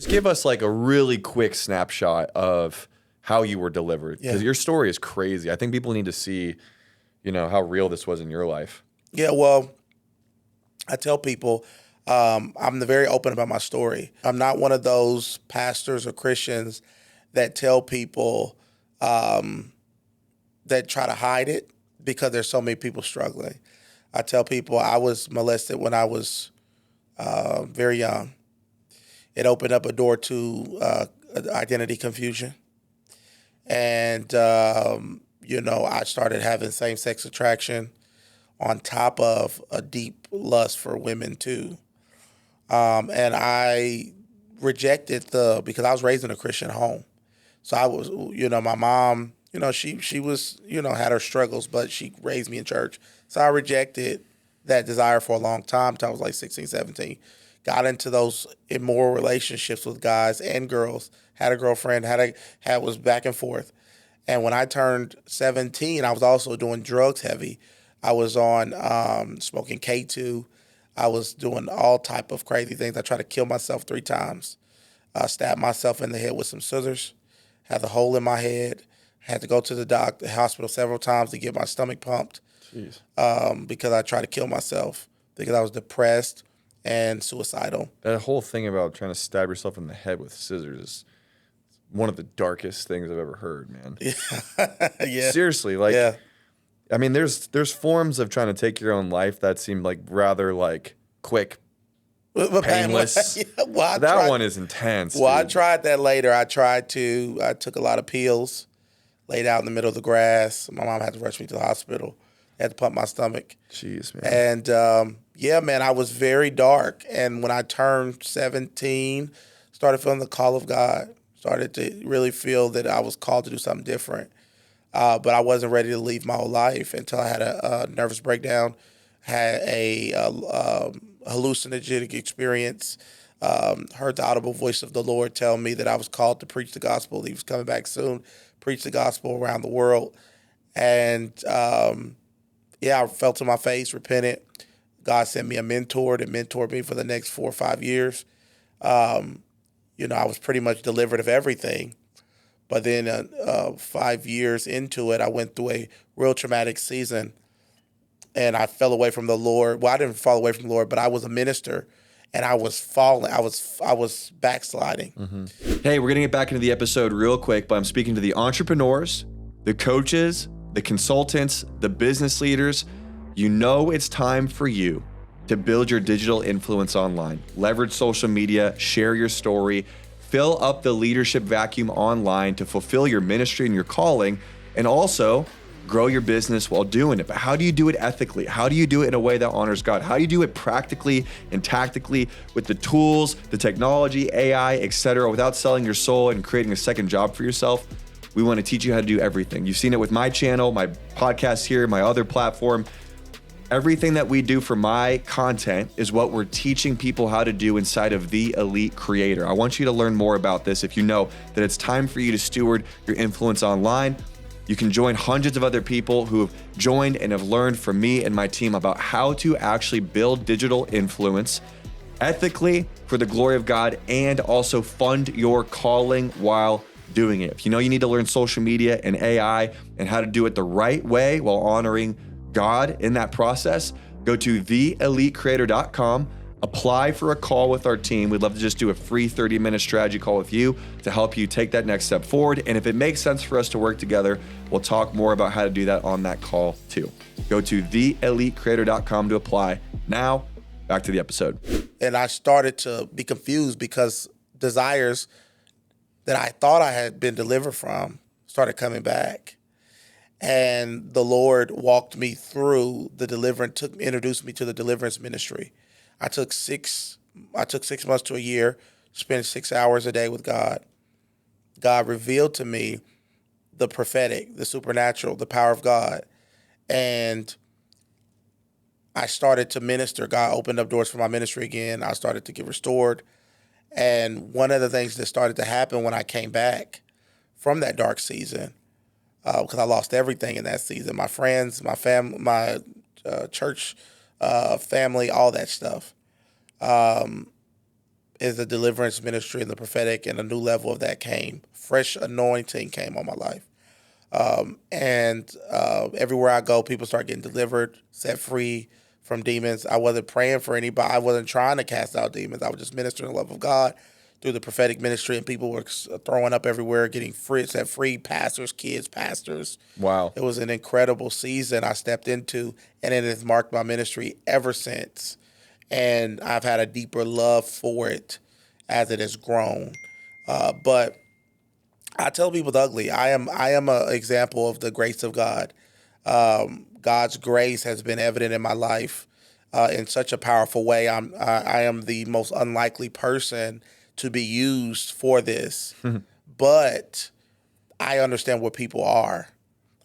Just give us like a really quick snapshot of how you were delivered, because your story is crazy. I think people need to see, how real this was in your life. Yeah, well, I tell people I'm very open about my story. I'm not one of those pastors or Christians that tell people that try to hide it because there's so many people struggling. I tell people I was molested when I was very young. It opened up a door to identity confusion. And, I started having same-sex attraction on top of a deep lust for women too. And I rejected because I was raised in a Christian home. So I was, my mom, she was, had her struggles, but she raised me in church. So I rejected that desire for a long time until I was like 16, 17. Got into those immoral relationships with guys and girls. Had a girlfriend, was back and forth. And when I turned 17, I was also doing drugs heavy. I was on smoking K2. I was doing all type of crazy things. I tried to kill myself 3 times. Stabbed myself in the head with some scissors. Had a hole in my head. Had to go to the hospital several times to get my stomach pumped. Jeez. Because I tried to kill myself because I was depressed and suicidal. That whole thing about trying to stab yourself in the head with scissors is one of the darkest things I've ever heard, man. Yeah. Seriously, I mean, there's forms of trying to take your own life that seem like rather like quick, painless. That one is intense. Well, dude. I tried that later. I took a lot of pills, laid out in the middle of the grass. My mom had to rush me to the hospital. Had to pump my stomach. Jeez, man. And man, I was very dark. And when I turned 17, started feeling the call of God. Started to really feel that I was called to do something different. But I wasn't ready to leave my whole life until I had a nervous breakdown, had a hallucinogenic experience, heard the audible voice of the Lord tell me that I was called to preach the gospel. He was coming back soon, preach the gospel around the world. And I fell to my face, repented. God sent me a mentor that mentored me for the next 4 or 5 years. I was pretty much delivered of everything. But then 5 years into it, I went through a real traumatic season, and I fell away from the Lord. Well, I didn't fall away from the Lord, but I was a minister, and I was falling. I was backsliding. Mm-hmm. Hey, we're going to get back into the episode real quick, but I'm speaking to the entrepreneurs, the coaches, the consultants, the business leaders. It's time for you to build your digital influence online. Leverage social media, share your story, fill up the leadership vacuum online to fulfill your ministry and your calling, and also grow your business while doing it. But how do you do it ethically? How do you do it in a way that honors God? How do you do it practically and tactically with the tools, the technology, AI, etc., without selling your soul and creating a second job for yourself? We want to teach you how to do everything. You've seen it with my channel, my podcast here, my other platform. Everything that we do for my content is what we're teaching people how to do inside of The Elite Creator. I want you to learn more about this. If you know that it's time for you to steward your influence online, you can join hundreds of other people who have joined and have learned from me and my team about how to actually build digital influence ethically for the glory of God and also fund your calling while doing it. If you know you need to learn social media and AI and how to do it the right way while honoring God in that process, go to theelitecreator.com, apply for a call with our team. We'd love to just do a free 30-minute strategy call with you to help you take that next step forward. And if it makes sense for us to work together, we'll talk more about how to do that on that call too. Go to theelitecreator.com to apply. Now, back to the episode. And I started to be confused because desires that I thought I had been delivered from started coming back. And the Lord walked me through the deliverance, introduced me to the deliverance ministry. I took 6 months to a year, spent 6 hours a day with God. God revealed to me the prophetic, the supernatural, the power of God. And I started to minister. God opened up doors for my ministry again. I started to get restored. And one of the things that started to happen when I came back from that dark season, because I lost everything in that season, my friends, my family, my church family, all that stuff. is the deliverance ministry and the prophetic, and a new level of that came. Fresh anointing came on my life. And everywhere I go, people start getting delivered, set free from demons. I wasn't praying for anybody. I wasn't trying to cast out demons. I was just ministering the love of God through the prophetic ministry, and people were throwing up everywhere, getting free, set free, pastors, kids, pastors. Wow. It was an incredible season I stepped into, and it has marked my ministry ever since. And I've had a deeper love for it as it has grown. But I tell people the ugly. I am an example of the grace of God. God's grace has been evident in my life in such a powerful way. I am the most unlikely person to be used for this, but I understand what people are.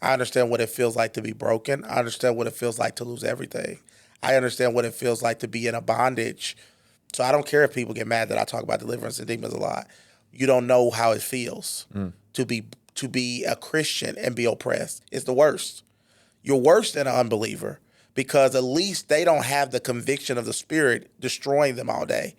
I understand what it feels like to be broken. I understand what it feels like to lose everything. I understand what it feels like to be in a bondage. So I don't care if people get mad that I talk about deliverance and demons a lot. You don't know how it feels to be a Christian and be oppressed. It's the worst. You're worse than an unbeliever, because at least they don't have the conviction of the Spirit destroying them all day,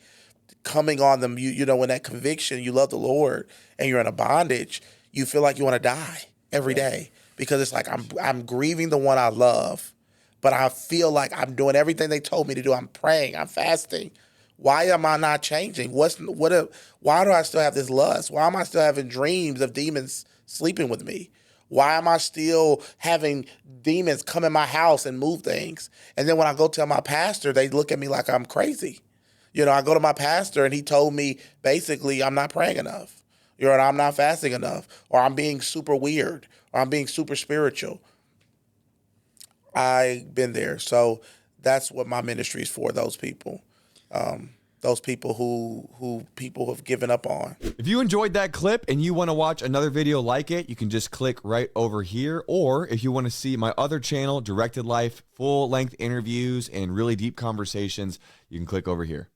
coming on them. You know, when that conviction, you love the Lord and you're in a bondage, you feel like you want to die every day, because it's like I'm grieving the one I love, but I feel like I'm doing everything they told me to do. I'm praying, I'm fasting. Why am I not changing? Why do I still have this lust? Why am I still having dreams of demons sleeping with me? Why am I still having demons come in my house and move things? And then when I go tell my pastor, they look at me like I'm crazy. You know, I go to my pastor and he told me basically I'm not praying enough, you know, and I'm not fasting enough, or I'm being super weird, or I'm being super spiritual. I've been there. So that's what my ministry is for, those people. Those people who people have given up on. If you enjoyed that clip and you want to watch another video like it, you can just click right over here. Or if you want to see my other channel, Directed Life, full-length interviews and really deep conversations, you can click over here.